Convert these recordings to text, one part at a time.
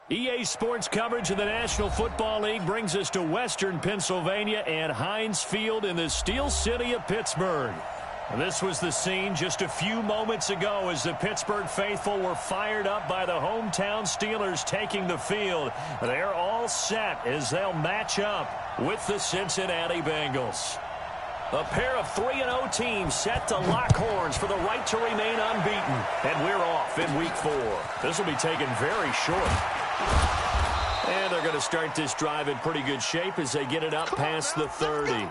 EA Sports coverage of the National Football League brings us to Western Pennsylvania and Heinz Field in the Steel City of Pittsburgh. This was the scene just a few moments ago as the Pittsburgh faithful were fired up by the hometown Steelers taking the field. They're all set as they'll match up with the Cincinnati Bengals. A pair of 3-0 teams set to lock horns for the right to remain unbeaten. And we're off in Week 4. This will be taken very short. And they're going to start this drive in pretty good shape as they get it up past the 30.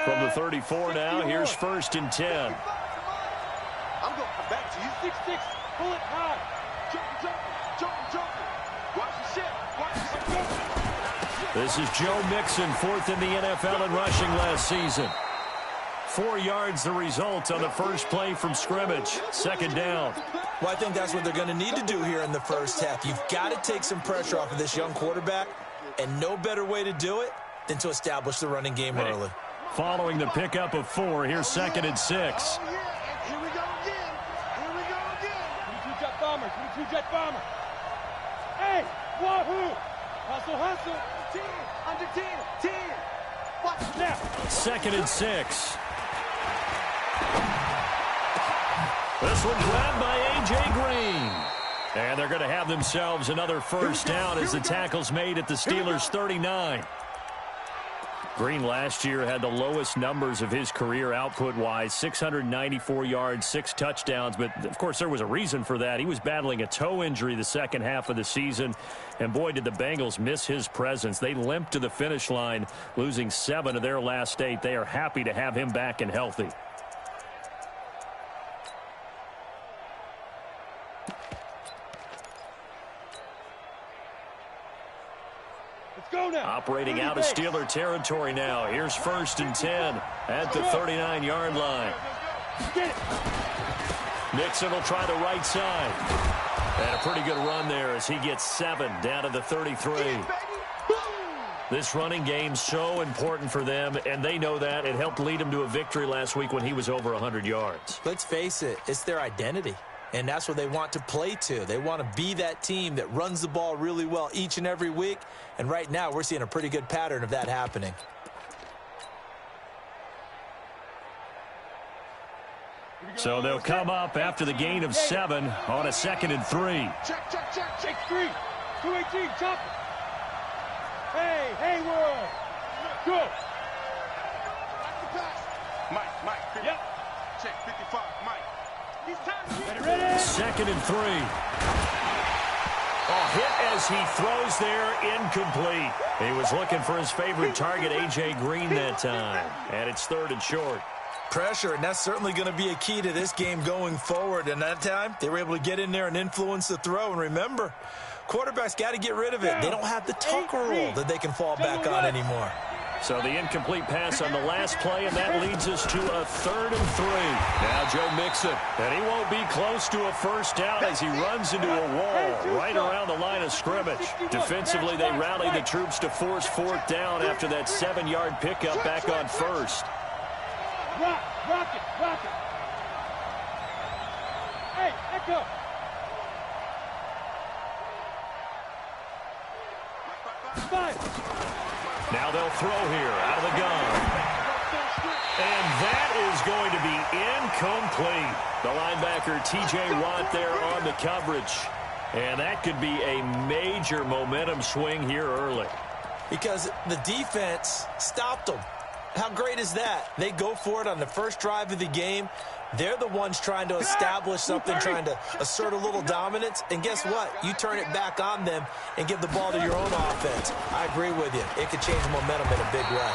From the 34 now, here's 1st and 10. I'm going back to you. 6-6. Pull it high. Jump. Watch the shit. This is Joe Mixon, 4th in the NFL in rushing last season. 4 yards the result on the first play from scrimmage. 2nd down. Well, I think that's what they're going to need to do here in the first half. You've got to take some pressure off of this young quarterback, and no better way to do it than to establish the running game early. Following the pickup of 4, here's 2nd and 6. Here we go again. 22-jet bomber. 22-jet bomber. Hey, wahoo! Hustle. 10, under 10. Watch it now. 2nd and 6. This one grabbed by A.J. Green. And they're going to have themselves another first down as the tackle's made at the Steelers' 39. Green last year had the lowest numbers of his career output-wise, 694 yards, 6 touchdowns. But, of course, there was a reason for that. He was battling a toe injury the second half of the season. And, boy, did the Bengals miss his presence. They limped to the finish line, losing 7 of their last 8. They are happy to have him back and healthy. Operating out of Steeler territory now. Here's 1st and 10 at the 39-yard line. Mixon will try the right side. And a pretty good run there as he gets 7 down to the 33. This running game so important for them, and they know that. It helped lead them to a victory last week when he was over 100 yards. Let's face it, it's their identity. And that's what they want to play to. They want to be that team that runs the ball really well each and every week. And right now, we're seeing a pretty good pattern of that happening. So they'll come up after the gain of 7 on a 2nd and 3. Check. 3. 218, chop it. Hey, Hayward. Go. Mike. Yep. Check 55, Mike. 2nd and 3. A hit as he throws there, incomplete. He was looking for his favorite target, A.J. Green, that time. And it's 3rd and short. Pressure, and that's certainly going to be a key to this game going forward. And that time, they were able to get in there and influence the throw. And remember, quarterbacks got to get rid of it. They don't have the Tucker rule that they can fall back on anymore. So the incomplete pass on the last play, and that leads us to a 3rd and 3. Now Joe Mixon, and he won't be close to a first down as he runs into a wall right around the line of scrimmage. Defensively, they rally the troops to force 4th down after that 7-yard pickup back on 1st. Rock it. Hey, echo. Now they'll throw here out of the gun. And that is going to be incomplete. The linebacker, T.J. Watt, there on the coverage. And that could be a major momentum swing here early. Because the defense stopped them. How great is that? They go for it on the first drive of the game. They're the ones trying to establish something, trying to assert a little dominance. And guess what? You turn it back on them and give the ball to your own offense. I agree with you. It could change momentum in a big way.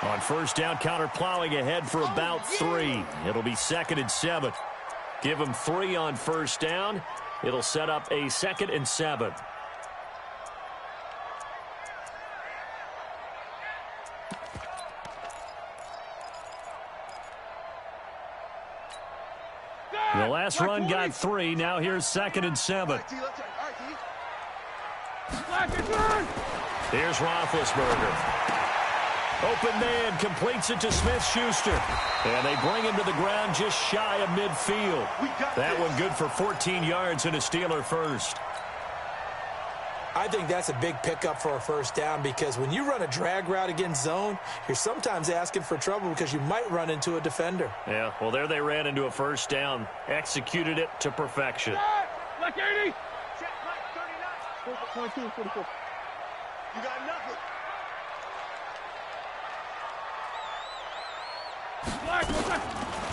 On first down, counter plowing ahead for about 3. It'll be 2nd and 7. Give them 3 on first down. It'll set up a 2nd and 7. last run got 3. Now here's 2nd and 7. Here's Roethlisberger. Open man, completes it to Smith-Schuster. And they bring him to the ground just shy of midfield. That one good for 14 yards and a Steeler first. I think that's a big pickup for a first down because when you run a drag route against zone, you're sometimes asking for trouble because you might run into a defender. Yeah, well, there they ran into a first down. Executed it to perfection. Like 80. Check, like 39. 44. You got nothing.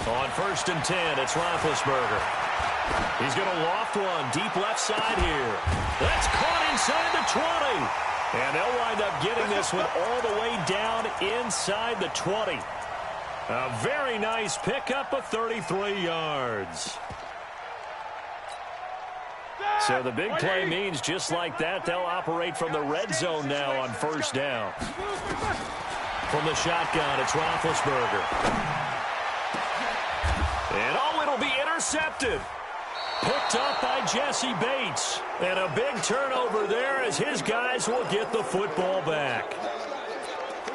On 1st and 10, it's Roethlisberger. He's going to loft one deep left side here. That's caught inside the 20. And they'll wind up getting this one all the way down inside the 20. A very nice pickup of 33 yards. So the big play means just like that, they'll operate from the red zone now on first down. From the shotgun, it's Roethlisberger. And it'll be intercepted. Picked up by Jesse Bates. And a big turnover there as his guys will get the football back.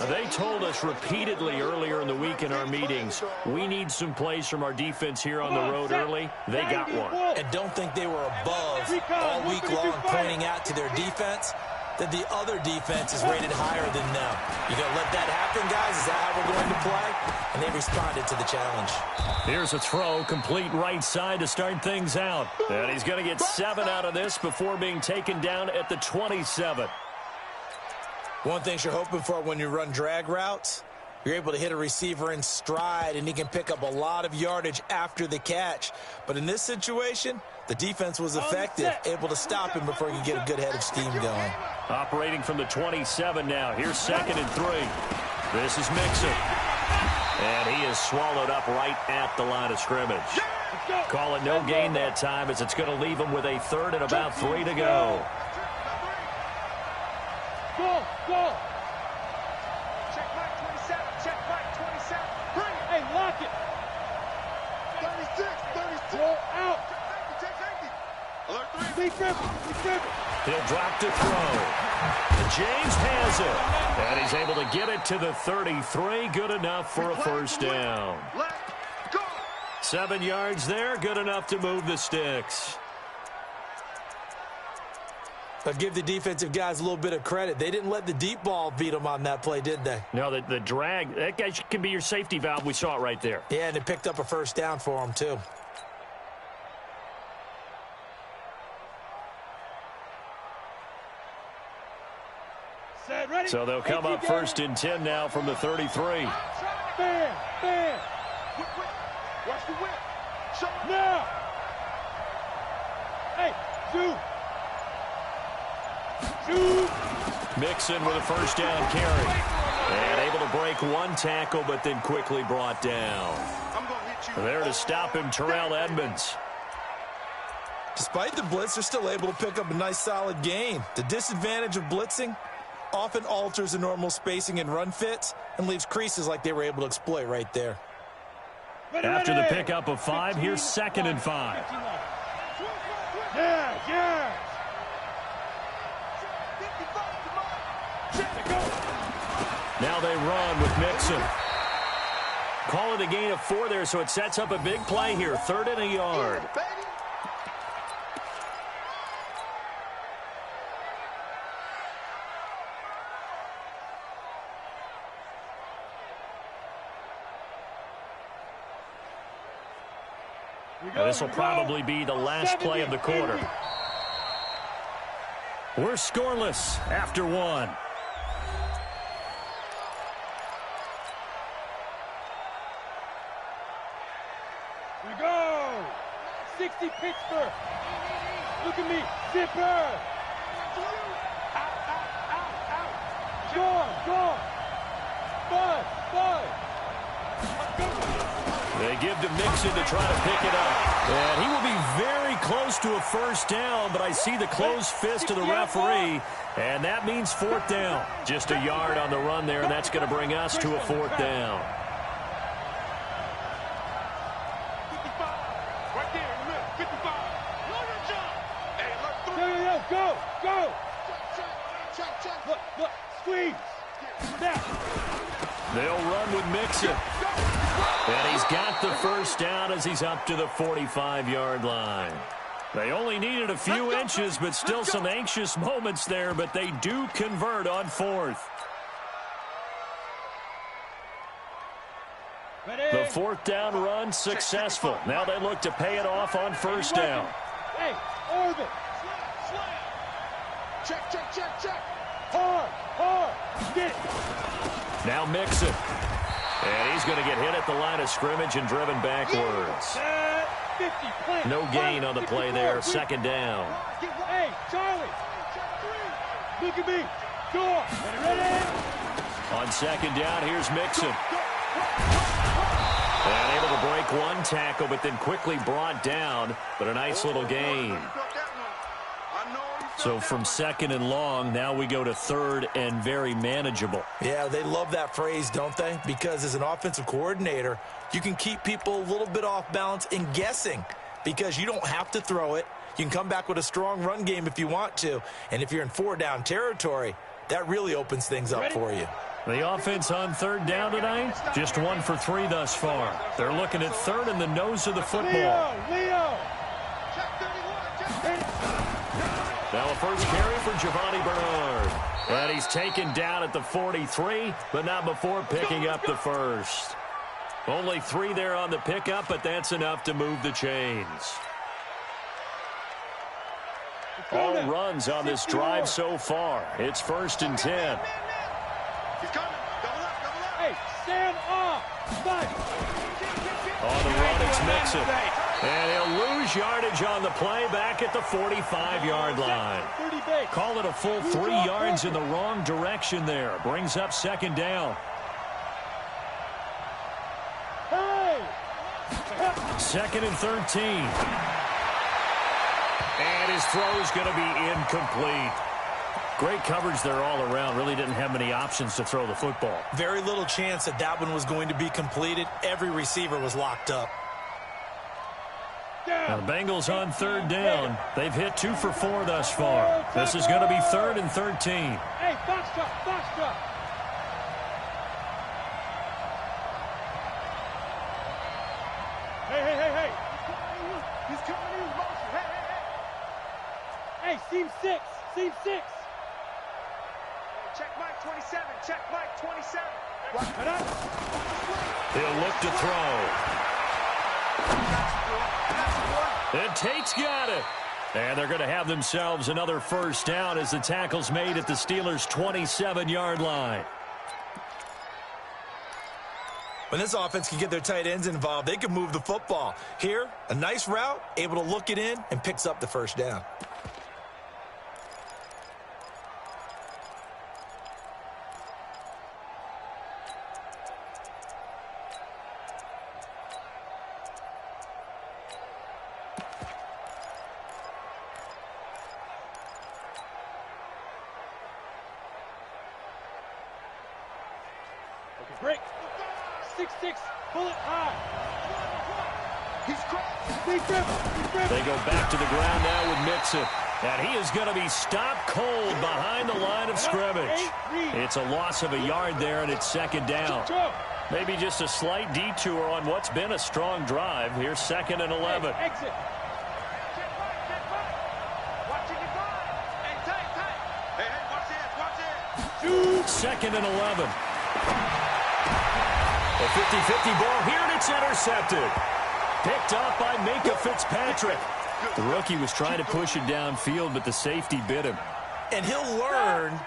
They told us repeatedly earlier in the week in our meetings, we need some plays from our defense here on the road early. They got one. And don't think they were above all week long pointing out to their defense that the other defense is rated higher than them. You going to let that happen, guys? Is that how we're going to play? And they responded to the challenge. Here's a throw, complete right side to start things out. And he's going to get 7 out of this before being taken down at the 27. One thing you're hoping for when you run drag routes, you're able to hit a receiver in stride, and he can pick up a lot of yardage after the catch. But in this situation, the defense was effective, able to stop him before he could get a good head of steam going. Operating from the 27 now. Here's 2nd and 3. This is Mixon. And he is swallowed up right at the line of scrimmage. Call it no gain that time as it's going to leave him with a 3rd and about 3 to go. Go, go. Check Mike 27. Check Mike 27. Bring it. Hey, lock it. 36. Roll out. Check safety. Alert 3. Defense. He'll drop to throw. James has it. And he's able to get it to the 33. Good enough for a first down. 7 yards there. Good enough to move the sticks. I'll give the defensive guys a little bit of credit. They didn't let the deep ball beat them on that play, did they? No, the drag, that guy can be your safety valve. We saw it right there. Yeah, and it picked up a first down for them, too. So they'll come up 1st and 10 now from the 33. Bam. Watch the whip. Now. Hey, shoot. Mixon with a first down carry. And able to break one tackle, but then quickly brought down. There to stop him, Terrell Edmunds. Despite the blitz, they're still able to pick up a nice solid gain. The disadvantage of blitzing often alters the normal spacing and run fits and leaves creases like they were able to exploit right there. After the pickup of 5, here's 2nd and 5. Yeah. Now they run with Mixon. Call it a gain of 4 there, so it sets up a big play here. 3rd and a yard. This will probably be the last play of the quarter. We're scoreless after 1. We go. 60 Pittsburgh. Look at me. Zipper. Out. Bud. They give to Mixon to try to pick it up. And he will be very close to a first down, but I see the closed fist of the referee, and that means 4th down. Just a yard on the run there, and that's going to bring us to a 4th down. Right there in the middle. Go. Look. Squeeze. Snap. They'll run with Mixon. And he's got the first down as he's up to the 45-yard line. They only needed a few inches, but still some anxious moments there, but they do convert on fourth. The fourth down run successful. Now they look to pay it off on first down. Hey, orbit. Check. Hard. Get it. Now Mixon. And he's going to get hit at the line of scrimmage and driven backwards. 50, no gain on the play there. Second down. Hey, Charlie. Look at me. Go. Ready? On second down, here's Mixon. And able to break one tackle, but then quickly brought down. But a nice little gain. So from second and long, now we go to third and very manageable. Yeah, they love that phrase, don't they? Because as an offensive coordinator, you can keep people a little bit off balance and guessing because you don't have to throw it. You can come back with a strong run game if you want to. And if you're in four-down territory, that really opens things up for you. The offense on third down tonight, just 1 for 3 thus far. They're looking at third in the nose of the football. Leo. Now a first carry for Giovanni Bernard. And he's taken down at the 43, but not before picking up the first. Only 3 there on the pickup, but that's enough to move the chains. All runs on this drive so far. It's 1st and 10. He's coming. Double up. Hey, stand off. On the run, it's Mixon. And he'll lose yardage on the play back at the 45-yard line. Call it a full 3 yards in the wrong direction there. Brings up second down. Second and 13. And his throw is going to be incomplete. Great coverage there all around. Really didn't have many options to throw the football. Very little chance that that one was going to be completed. Every receiver was locked up. Now the Bengals on third down. They've hit 2 for 4 thus far. This is going to be 3rd and 13. Hey, box drop. Hey. He's coming in motion. Hey, seam 6. Check Mike 27. He'll look to throw. And Tate's got it. And they're going to have themselves another first down as the tackle's made at the Steelers' 27-yard line. When this offense can get their tight ends involved, they can move the football. Here, a nice route, able to look it in, and picks up the first down. Break. 6-6. Pull it high. He's They go back to the ground now with Mixon. And he is going to be stopped cold behind the line of scrimmage. It's a loss of a yard there, and it's second down. Maybe just a slight detour on what's been a strong drive. Here's 2nd and 11. Exit. Second and 11. A 50-50 ball here, and it's intercepted. Picked off by Minkah Fitzpatrick. The rookie was trying to push it downfield, but the safety bit him. And he'll learn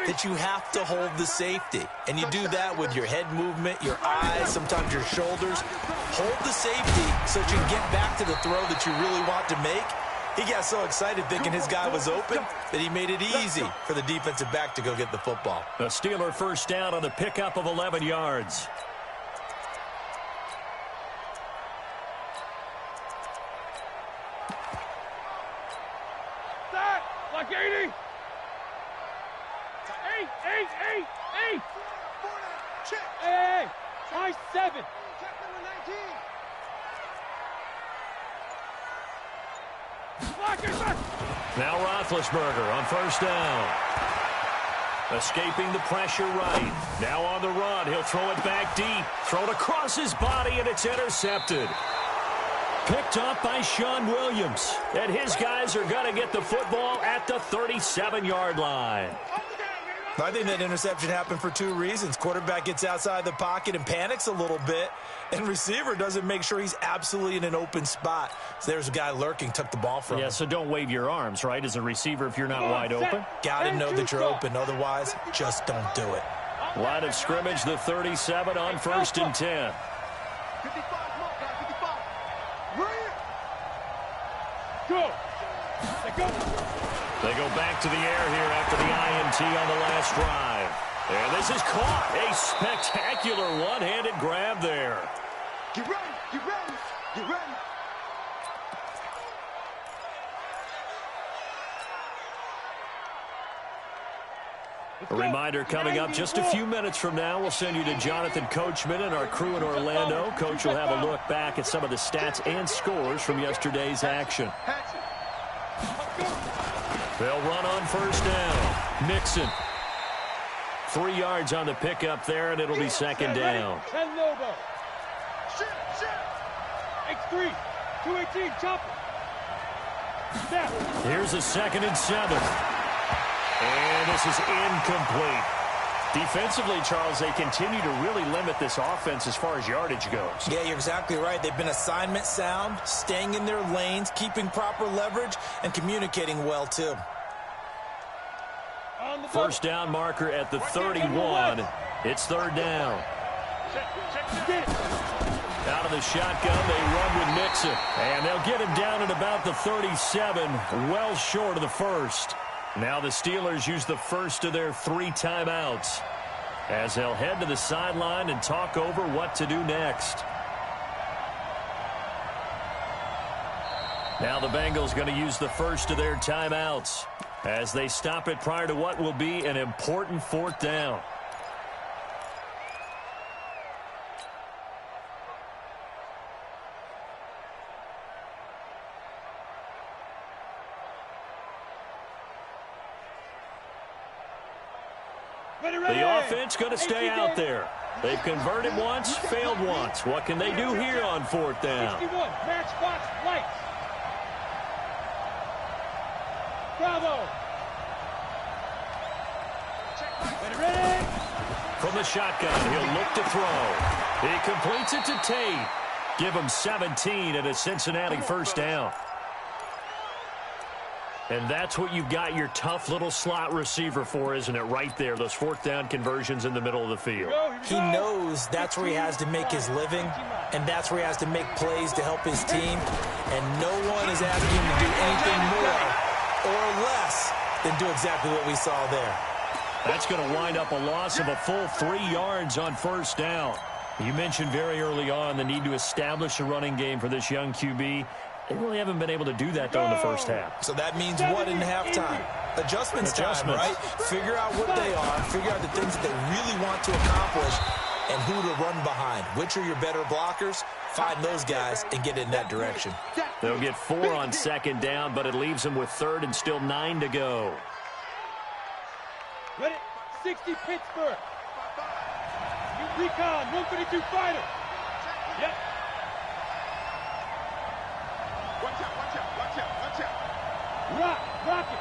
that you have to hold the safety. And you do that with your head movement, your eyes, sometimes your shoulders. Hold the safety so that you can get back to the throw that you really want to make. He got so excited thinking his guy was open that he made it easy for the defensive back to go get the football. The Steeler first down on the pickup of 11 yards. Like 80. 8. Hey, high 7. Check number 19. Block it back. Now Roethlisberger on first down. Escaping the pressure right. Now on the run. He'll throw it back deep. Thrown across his body, and it's intercepted. Picked up by Sean Williams. And his guys are going to get the football at the 37-yard line. I think that interception happened for two reasons. Quarterback gets outside the pocket and panics a little bit, and receiver doesn't make sure he's absolutely in an open spot. So there's a guy lurking, took the ball from him. Yeah, so don't wave your arms, right, as a receiver if you're not wide open. Got to know that you're open. Otherwise, just don't do it. Line of scrimmage, the 37 on 1st and 10. 55, come on, guys, 55. Go. Let's go. They go back to the air here after the INT on the last drive. And this is caught. A spectacular one-handed grab there. Get ready, get ready, get ready. A reminder coming up just a few minutes from now. We'll send you to Jonathan Coachman and our crew in Orlando. Coach will have a look back at some of the stats and scores from yesterday's action. They'll run on first down. Mixon. 3 yards on the pickup there, and it'll be second down. 10 Lobo. X3. 218. Chopper. Here's a 2nd and 7. And this is incomplete. Defensively, Charles, they continue to really limit this offense as far as yardage goes. Yeah, you're exactly right. They've been assignment sound, staying in their lanes, keeping proper leverage, and communicating well, too. First down marker at the 31. It's 3rd down. Out of the shotgun, they run with Mixon. And they'll get him down at about the 37, well short of the first. Now the Steelers use the first of their 3 timeouts as they'll head to the sideline and talk over what to do next. Now the Bengals going to use the first of their timeouts as they stop it prior to what will be an important 4th down. The offense going to stay out there. They've converted once, failed once. What can they do here on 4th down? 61, Matchbox Lights. Bravo. Ready. From the shotgun, he'll look to throw. He completes it to Tate. Give him 17 at a Cincinnati first down. And that's what you've got your tough little slot receiver for, isn't it? Right there, those 4th down conversions in the middle of the field. He knows that's where he has to make his living, and that's where he has to make plays to help his team. And no one is asking him to do anything more or less than do exactly what we saw there. That's going to wind up a loss of a full 3 yards on first down. You mentioned very early on the need to establish a running game for this young QB. They really haven't been able to do that, though, in the first half. So that means what in halftime? Adjustments time, right? Figure out what they are, figure out the things that they really want to accomplish, and who to run behind. Which are your better blockers? Find those guys and get in that direction. They'll get 4 on 2nd down, but it leaves them with 3rd and still 9 to go. Ready? 60 Pittsburgh. Recon, 152 fighter. Yep. Rock it.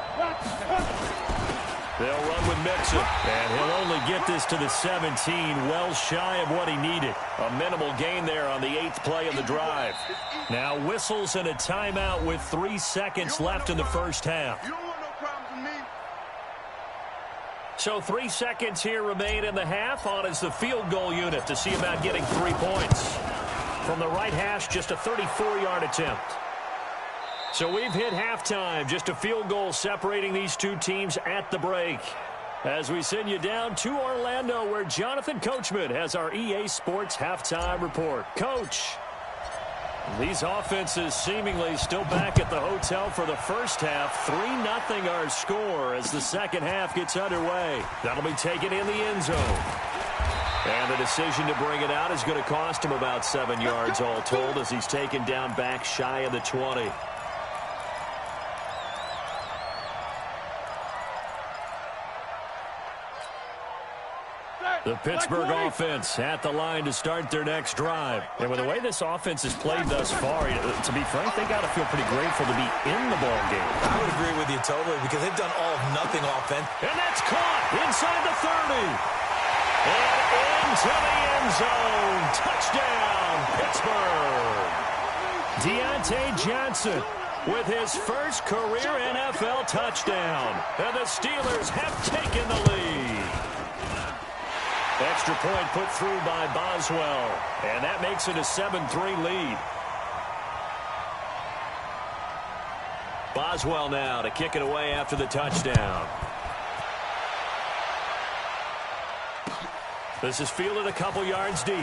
They'll run with Mixon, and he'll only get this to the 17, well shy of what he needed. A minimal gain there on the 8th play of the drive. Now whistles and a timeout with 3 seconds left in the first half. So 3 seconds here remain in the half. On is the field goal unit to see about getting 3 points. From the right hash, just a 34-yard attempt. So we've hit halftime, just a field goal separating these two teams at the break. As we send you down to Orlando, where Jonathan Coachman has our EA Sports halftime report. Coach, these offenses seemingly still back at the hotel for the first half. 3-0 our score as the second half gets underway. That'll be taken in the end zone. And the decision to bring it out is going to cost him about 7 yards all told as he's taken down back shy of the 20. The Pittsburgh offense at the line to start their next drive. And with the way this offense has played thus far, to be frank, they got to feel pretty grateful to be in the ball game. I would agree with you totally because they've done all of nothing offense. And that's caught inside the 30. And into the end zone. Touchdown, Pittsburgh. Deontay Johnson with his first career NFL touchdown. And the Steelers have taken the lead. Extra point put through by Boswell. And that makes it a 7-3 lead. Boswell now to kick it away after the touchdown. This is fielded a couple yards deep.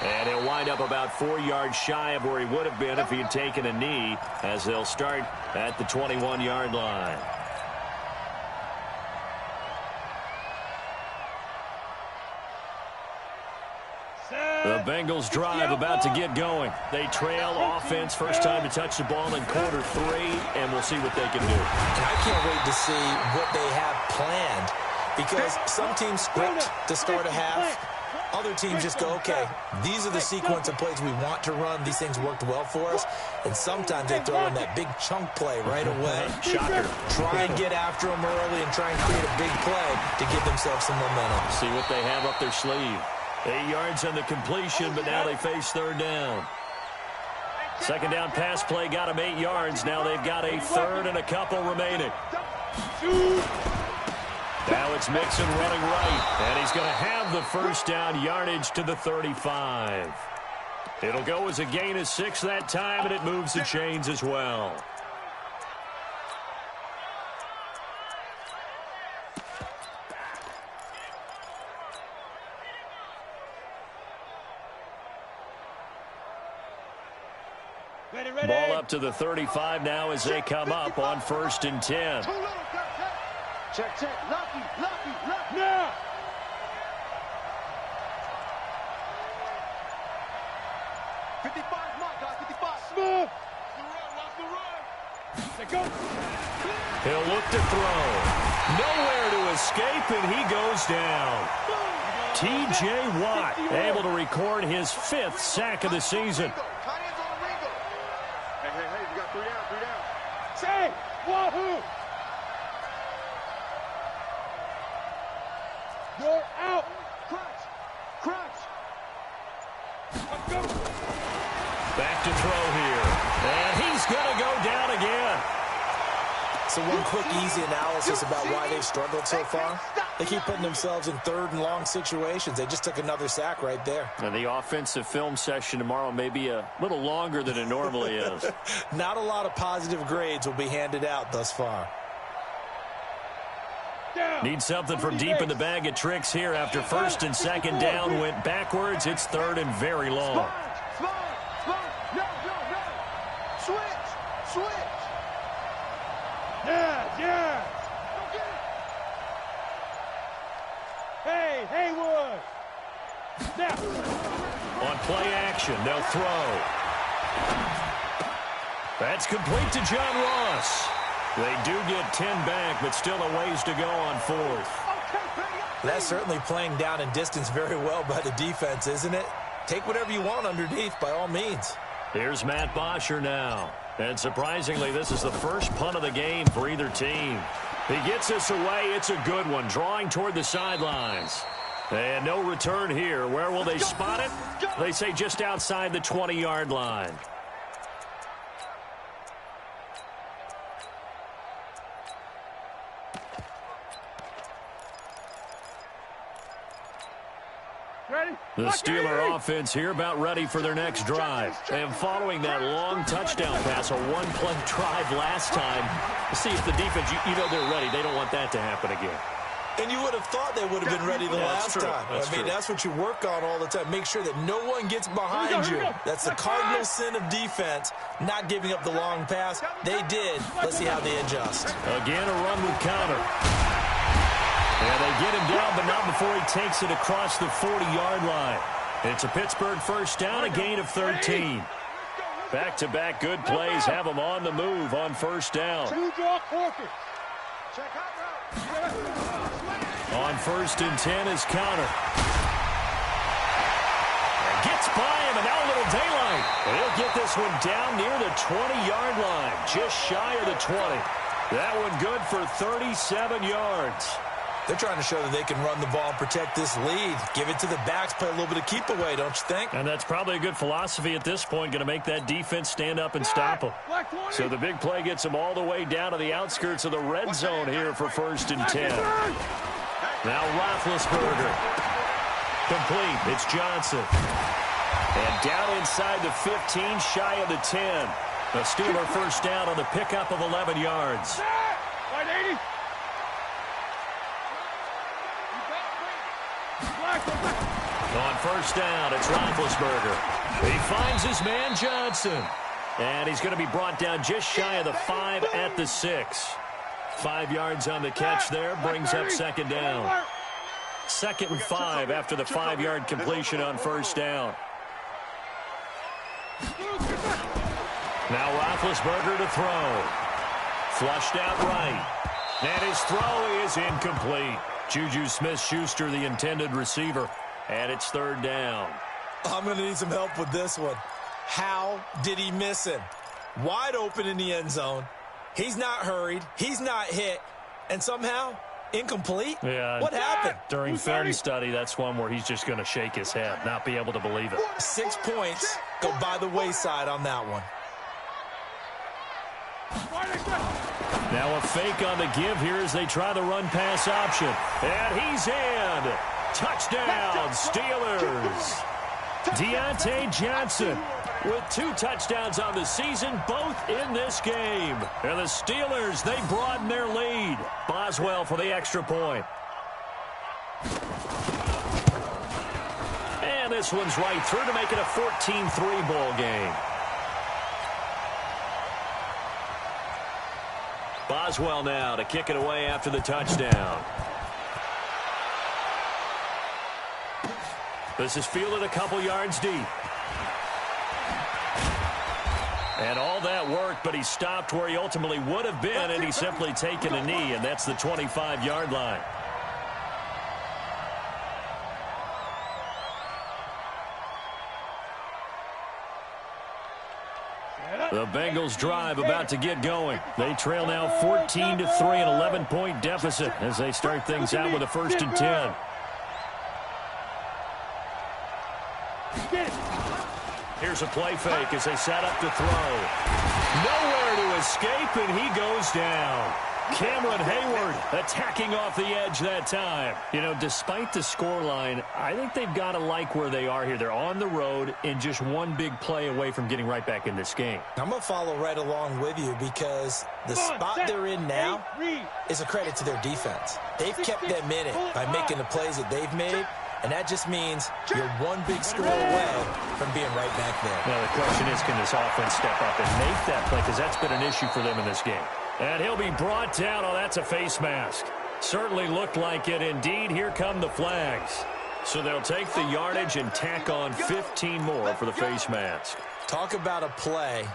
And he'll wind up about 4 yards shy of where he would have been if he had taken a knee, as they'll start at the 21-yard line. The Bengals drive about to get going. They trail offense, first time to touch the ball in quarter 3, and we'll see what they can do. And I can't wait to see what they have planned because some teams script to start a half. Other teams just go, okay, these are the sequence of plays we want to run. These things worked well for us. And sometimes they throw in that big chunk play right away. Shocker. Try and get after them early and try and create a big play to give themselves some momentum. See what they have up their sleeve. 8 yards on the completion, but now they face third down. Second down pass play got them 8 yards. Now they've got a third and a couple remaining. Now it's Mixon running right, and he's going to have the first down, yardage to the 35. It'll go as a gain of 6 that time, and it moves the chains as well. Ball up to the 35 now as they come up on 1st and 10. Check, check. Lucky, now. Smooth. Watch the run. Let's go. He'll look to throw. Nowhere to escape, and he goes down. T.J. Watt able to record his 5th sack of the season. Hey, we got 3 down. Say, wahoo. You're out. Crunch. Let's go. Back to throw here. And he's going to go down again. So one quick, easy analysis about why they've struggled so far. They keep putting themselves in 3rd and long situations. They just took another sack right there. And the offensive film session tomorrow may be a little longer than it normally is. Not a lot of positive grades will be handed out thus far. Need something from deep in the bag of tricks here after 1st and 2nd down went backwards. It's 3rd and very long. No. Switch. Yeah. Go get it. Hey, Haywood. Now. On play action, they'll throw. That's complete to John Ross. They do get 10 back, but still a ways to go on 4th. That's certainly playing down in distance very well by the defense, isn't it? Take whatever you want underneath, by all means. Here's Matt Bosher now. And surprisingly, this is the first punt of the game for either team. He gets this away. It's a good one, drawing toward the sidelines. And no return here. Where will they spot it? They say just outside the 20-yard line. The Steeler offense here about ready for their next drive. And following that long touchdown pass, a one-play drive last time, see if the defense, you know they're ready. They don't want that to happen again. And you would have thought they would have been ready the last time. That's what you work on all the time. Make sure that no one gets behind you. That's the cardinal sin of defense, not giving up the long pass. They did. Let's see how they adjust. Again, a run with Conner. And they get him down, but not before he takes it across the 40-yard line. It's a Pittsburgh first down, a gain of 13. Back-to-back good plays have them on the move on first down. On 1st and 10 is Connor. Gets by him, and now a little daylight. And he'll get this one down near the 20-yard line, just shy of the 20. That one good for 37 yards. They're trying to show that they can run the ball and protect this lead. Give it to the backs, play a little bit of keep away, don't you think? And that's probably a good philosophy at this point, going to make that defense stand up and stop them. So the big play gets them all the way down to the outskirts of the red zone here for 1st and 10. Now Roethlisberger. Complete. It's Johnson. And down inside the 15, shy of the 10. The Steeler first down on the pickup of 11 yards. On 1st down, it's Roethlisberger. He finds his man Johnson. And he's going to be brought down just shy of the 5 at the 6. 5 yards on the catch there, brings up 2nd down. 2nd and 5 after the 5-yard completion on 1st down. Now Roethlisberger to throw. Flushed out right. And his throw is incomplete. Juju Smith-Schuster, the intended receiver. And it's 3rd down. I'm going to need some help with this one. How did he miss him? Wide open in the end zone. He's not hurried. He's not hit. And somehow, incomplete? Yeah. What happened? During film study, that's one where he's just going to shake his head, not be able to believe it. 6 points go by the wayside on that one. Now a fake on the give here as they try the run-pass option. And he's in. Touchdown, Steelers. Deontay Johnson with 2 touchdowns on the season, both in this game. And the Steelers, they broaden their lead. Boswell for the extra point. And this one's right through to make it a 14-3 ball game. Boswell now to kick it away after the touchdown. This is fielded a couple yards deep. And all that work, but he stopped where he ultimately would have been, and he's simply taken a knee, and that's the 25-yard line. The Bengals drive about to get going. They trail now 14-3, an 11-point deficit as they start things out with a 1st and 10. Here's a play fake as they set up to throw. Nowhere to escape, and he goes down. Cameron Hayward attacking off the edge that time. You know, despite the scoreline, I think they've got to like where they are here. They're on the road and just one big play away from getting right back in this game. I'm going to follow right along with you because the spot they're in now is a credit to their defense. They've kept them in it by making the plays that they've made, and that just means you're one big score away from being right back there. Now, the question is, can this offense step up and make that play? Because that's been an issue for them in this game. And he'll be brought down. Oh, that's a face mask. Certainly looked like it. Indeed, here come the flags. So they'll take the yardage and tack on 15 more for the face mask. Talk about a play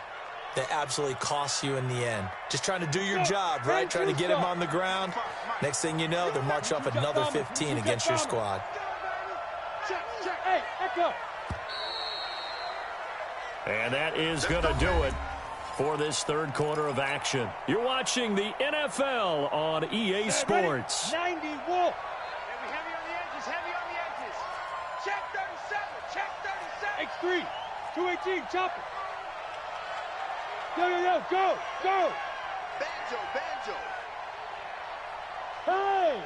that absolutely costs you in the end. Just trying to do your job, right? Trying to get him on the ground. Next thing you know, they're marching off another 15 against your squad. And that is going to do it for this 3rd quarter of action. You're watching the NFL on EA Sports. 90 Wolf. Heavy on the edges, heavy on the edges. Check 37, check 37. X3, 218, chop it. Yo, go, go. Banjo. Hey.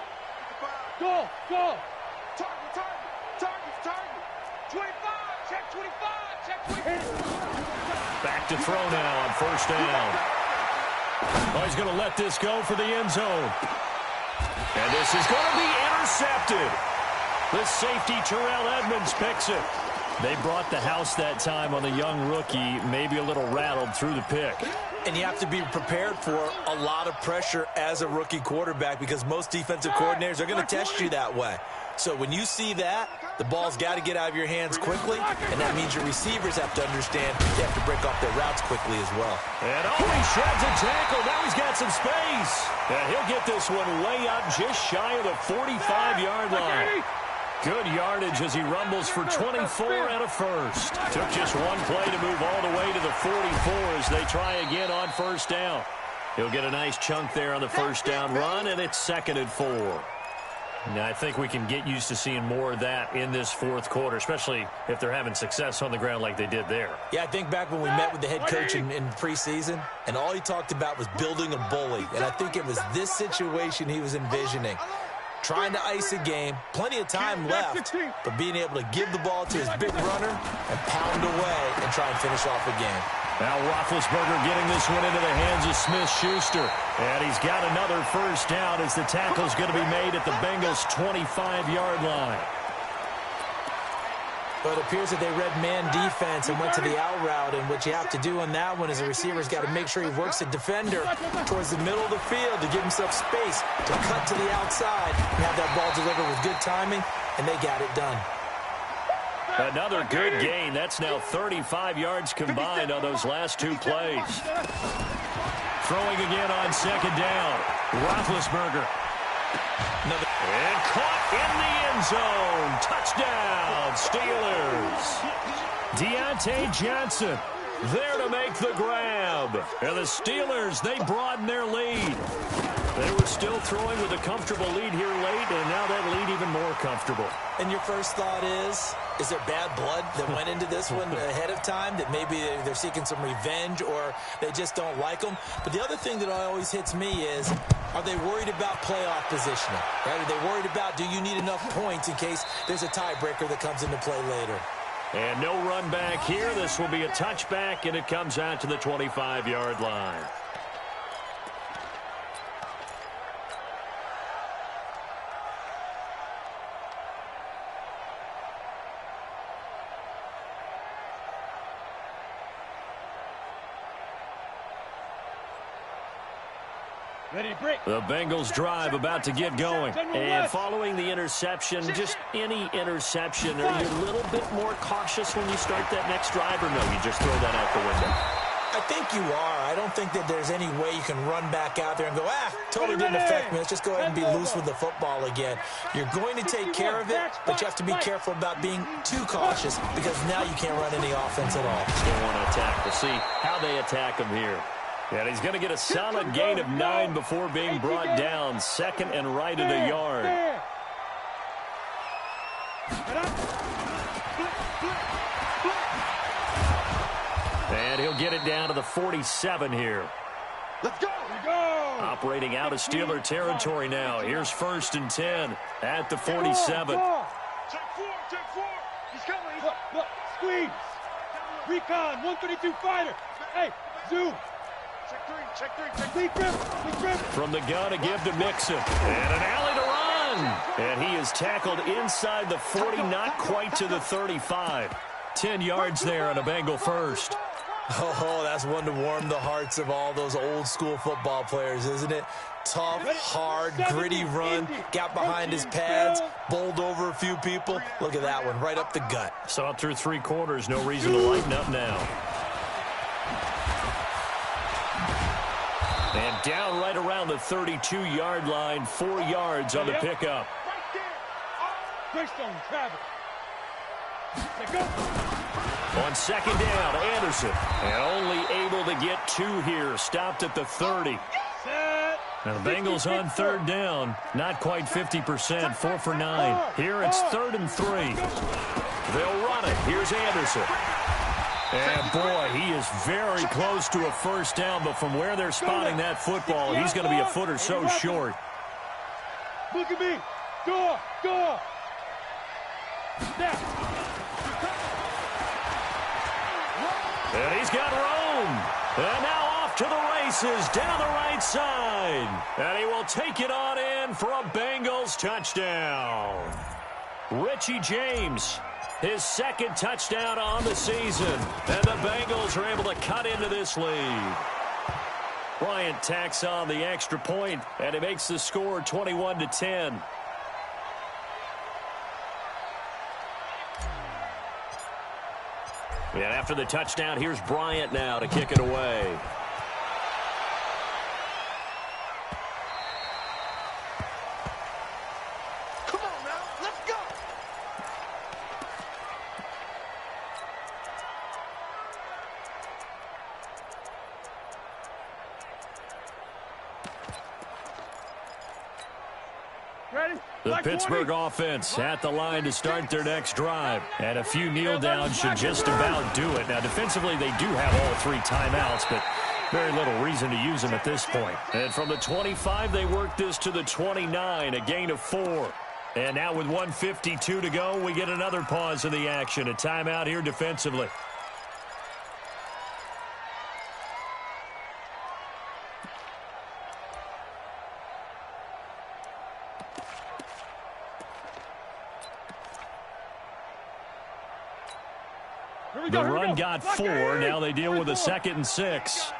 Go. Target. 25, check 25, check 25. Back to throw now on 1st down. Oh, he's going to let this go for the end zone. And this is going to be intercepted. The safety, Terrell Edmonds, picks it. They brought the house that time on the young rookie, maybe a little rattled through the pick. And you have to be prepared for a lot of pressure as a rookie quarterback because most defensive coordinators are going to test you that way. So when you see that, the ball's got to get out of your hands quickly, and that means your receivers have to understand they have to break off their routes quickly as well. And he shreds a tackle. Now he's got some space. And he'll get this one way up just shy of the 45-yard line. Good yardage as he rumbles for 24 and a first. Took just one play to move all the way to the 44 as they try again on first down. He'll get a nice chunk there on the first down run, and it's 2nd and 4. Now, I think we can get used to seeing more of that in this fourth quarter, especially if they're having success on the ground like they did there. Yeah, I think back when we met with the head coach in preseason, and all he talked about was building a bully. And I think it was this situation he was envisioning. Trying to ice a game, plenty of time left, but being able to give the ball to his big runner and pound away and try and finish off a game. Now Roethlisberger getting this one into the hands of Smith-Schuster. And he's got another first down as the tackle's going to be made at the Bengals' 25-yard line. But it appears that they read man defense and went to the out route, and what you have to do on that one is the receiver's got to make sure he works the defender towards the middle of the field to give himself space to cut to the outside and have that ball delivered with good timing, and they got it done. Another good gain. That's now 35 yards combined on those last two plays. Throwing again on second down. Roethlisberger. And caught in the end zone. Touchdown, Steelers. Deontay Johnson there to make the grab. And the Steelers, they broaden their lead. They were still throwing with a comfortable lead here late, and now that lead even more comfortable. And your first thought is there bad blood that went into this one ahead of time, that maybe they're seeking some revenge or they just don't like them? But the other thing that always hits me is, are they worried about playoff positioning? Right? Are they worried about, do you need enough points in case there's a tiebreaker that comes into play later? And no run back here. This will be a touchback, and it comes out to the 25-yard line. The Bengals drive about to get going. And following the interception, just any interception, are you a little bit more cautious when you start that next drive, or no, you just throw that out the window? I think you are. I don't think that there's any way you can run back out there and go, totally didn't affect me. Let's just go ahead and be loose with the football again. You're going to take care of it, but you have to be careful about being too cautious because now you can't run any offense at all. Still want to attack. We'll see how they attack him here. And he's going to get a solid gain of 9 before being brought down. 2nd and right at a yard. And he'll get it down to the 47 here. Let's go! Operating out of Steeler territory now. Here's 1st and 10 at the 47. Check 4. He's coming. Look, squeeze. Recon, 132 fighter. Hey, zoom. Check 3. Lead grip. From the gun, a give to Mixon. And an alley to run. And he is tackled inside the 40, not quite to the 35. 10 yards there on a Bengal first. Oh, that's one to warm the hearts of all those old school football players, isn't it? Tough, hard, gritty run, got behind his pads, bowled over a few people. Look at that one, right up the gut. Saw it through 3 quarters, no reason to lighten up now. And down right around the 32-yard line, 4 yards on the pickup. Greystone, Travis. On second down, Anderson. And only able to get 2 here. Stopped at the 30. Now the Bengals on 3rd down. Not quite 50%. 4 for 9. Here it's 3rd and 3. They'll run it. Here's Anderson. And, boy, he is very close to a first down. But from where they're spotting that football, he's going to be a foot or so short. Look at me. Door. Now. And he's got room. And now off to the races down the right side. And he will take it on in for a Bengals touchdown. Richie James, his 2nd touchdown on the season. And the Bengals are able to cut into this lead. Bryant tacks on the extra point, and it makes the score 21-10. And after the touchdown, here's Bryant now to kick it away. Come on now, let's go. Ready? The Pittsburgh offense at the line to start their next drive. And a few kneel downs should just about do it. Now, defensively, they do have all 3 timeouts, but very little reason to use them at this point. And from the 25, they work this to the 29, a gain of 4. And now with 1:52 to go, we get another pause in the action. A timeout here defensively. The run got 4. Now they deal with a 2nd and 6.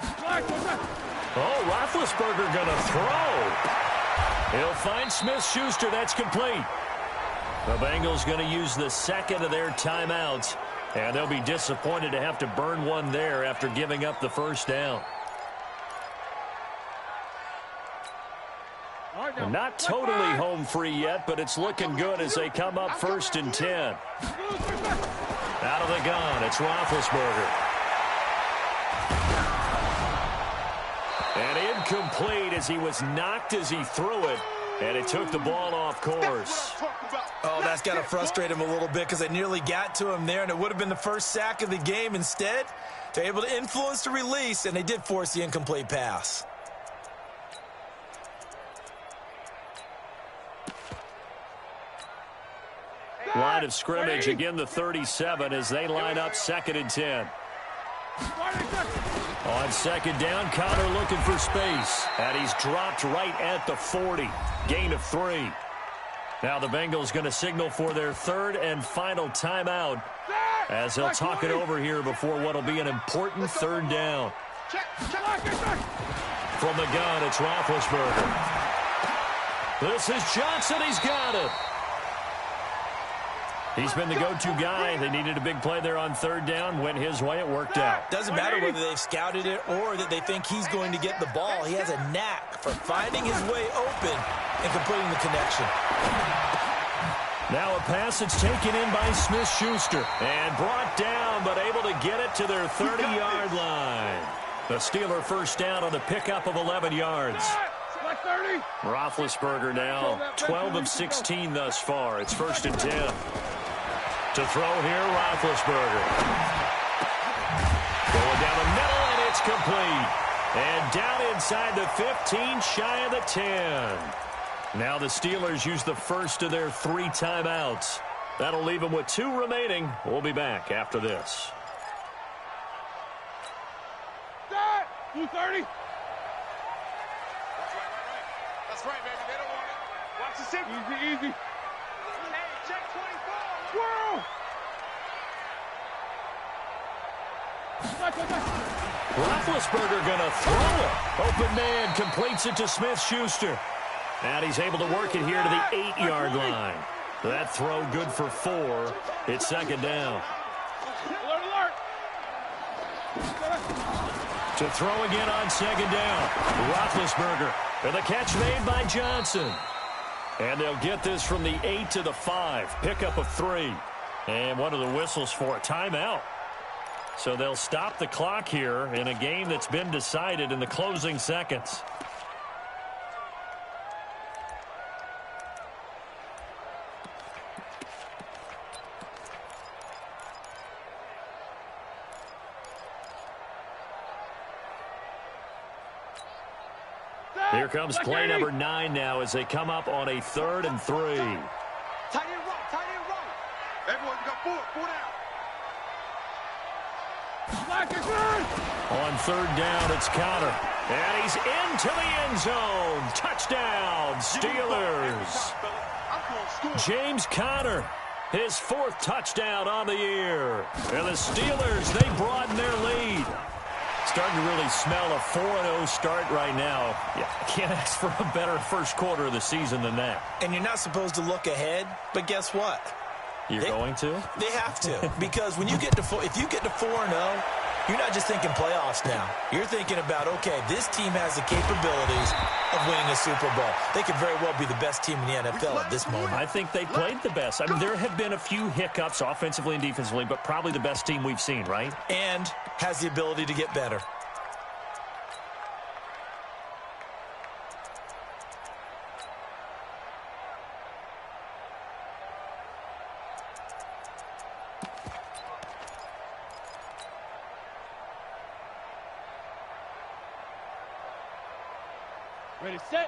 Oh, Roethlisberger going to throw. He'll find Smith-Schuster. That's complete. The Bengals going to use the 2nd of their timeouts, and they'll be disappointed to have to burn one there after giving up the first down. And not totally home free yet, but it's looking good as they come up 1st and 10. Out of the gun, it's Roethlisberger. And incomplete as he was knocked as he threw it, and it took the ball off course. Oh, that's got to frustrate him a little bit because they nearly got to him there, and it would have been the first sack of the game. Instead, they're able to influence the release, and they did force the incomplete pass. Line of scrimmage, again the 37 as they line up 2nd and 10. On 2nd down, Conner looking for space. And he's dropped right at the 40. Gain of 3. Now the Bengals going to signal for their 3rd and final timeout as they'll talk it over here before what will be an important 3rd down. From the gun, it's Roethlisberger. This is Johnson. He's got it. He's been the go-to guy. They needed a big play there on 3rd down. Went his way. It worked out. Doesn't matter whether they've scouted it or that they think he's going to get the ball. He has a knack for finding his way open and completing the connection. Now a pass that's taken in by Smith-Schuster and brought down, but able to get it to their 30-yard line. The Steeler first down on the pickup of 11 yards. Roethlisberger now 12 of 16 thus far. It's 1st and 10. To throw here, Roethlisberger. Going down the middle, and it's complete. And down inside the 15, shy of the 10. Now the Steelers use the first of their 3 timeouts. That'll leave them with 2 remaining. We'll be back after this. 230. That's right, baby. They don't want it. Watch the safety. Easy, easy. Hey, check 24. Squirrel. Roethlisberger going to throw it. Open man completes it to Smith-Schuster. And he's able to work it here to the 8-yard line. That throw good for 4. It's 2nd down. Alert, alert. To throw again on 2nd down. Roethlisberger. And the catch made by Johnson. And they'll get this from the 8 to the 5. Pickup of 3. And one of the whistles for a timeout. So they'll stop the clock here in a game that's been decided in the closing seconds. Here comes play number 9 now as they come up on a 3rd and 3. Tight end right, tight end right. Everyone, you got 4 down. On 3rd down, it's Conner. And he's into the end zone. Touchdown, Steelers. James Conner, his 4th touchdown on the year. And the Steelers, they broaden their lead. Starting to really smell a 4-0 start right now. Yeah, can't ask for a better first quarter of the season than that. And you're not supposed to look ahead, but guess what? You're going to? They have to, because when you get to if you get to 4-0, you're not just thinking playoffs now. You're thinking about, okay, this team has the capabilities of winning a Super Bowl. They could very well be the best team in the NFL at this moment. I think they played the best. I mean, there have been a few hiccups offensively and defensively, but probably the best team we've seen, right? And has the ability to get better.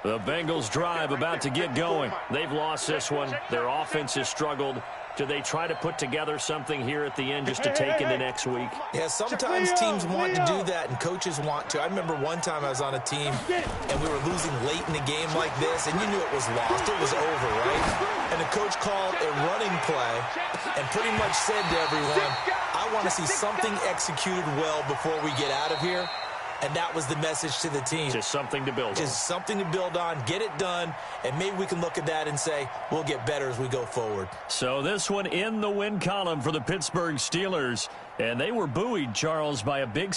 The Bengals drive about to get going. They've lost this one. Their offense has struggled. Do they try to put together something here at the end just to take into next week? Yeah, sometimes teams want to do that and coaches want to. I remember one time I was on a team and we were losing late in the game like this, and you knew it was lost. It was over, right? And the coach called a running play and pretty much said to everyone, I want to see something executed well before we get out of here. And that was the message to the team. Just something to build on. Just something to build on, get it done, and maybe we can look at that and say, we'll get better as we go forward. So this one in the win column for the Pittsburgh Steelers. And they were buoyed, Charles, by a big